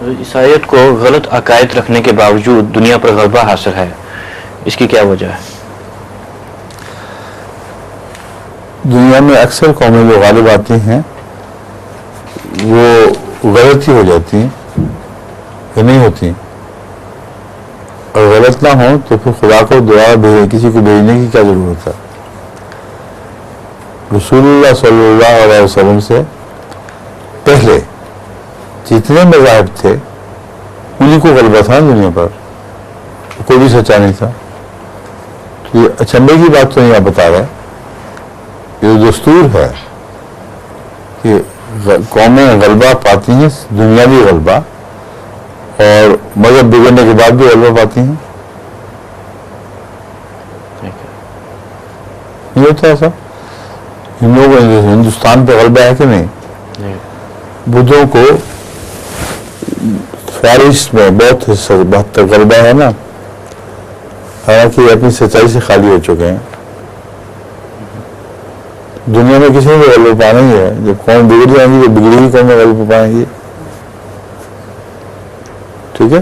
عیسائیت کو غلط عقائد رکھنے کے باوجود دنیا پر غلبہ حاصل ہے، اس کی کیا وجہ ہے؟ دنیا میں اکثر قومیں جو غالب آتی ہیں وہ غلط ہی ہو جاتی ہیں یا نہیں ہوتی، اور غلط نہ ہو تو پھر خدا کو دعا کسی کو بھیجنے کی کیا ضرورت ہے؟ رسول اللہ صلی اللہ علیہ وسلم سے پہلے جتنے مذاہب تھے انہیں کو غلبہ تھا دنیا پر، کوئی بھی سچا نہیں تھا. تو یہ اچنبے کی بات تو نہیں آپ بتا رہے، یہ دستور ہے کہ قومیں غلبہ پاتی ہیں، دنیاوی غلبہ، اور مذہب بگڑنے کے بعد بھی غلبہ پاتی ہیں. نہیں ہوتا ایسا؟ ہندوستان پہ غلبہ ہے کہ نہیں؟ بدھوں کو فارس میں بہت حصہ 72 غلبہ ہے نا، حالانکہ یہ اپنی سچائی سے خالی ہو چکے ہیں. دنیا میں کسی نے بھی غلبہ پانا ہی ہے. جب قوم بگڑ جائیں گی تو بگڑی ہوئی قوم میں غلبہ پائیں گی. ٹھیک ہے.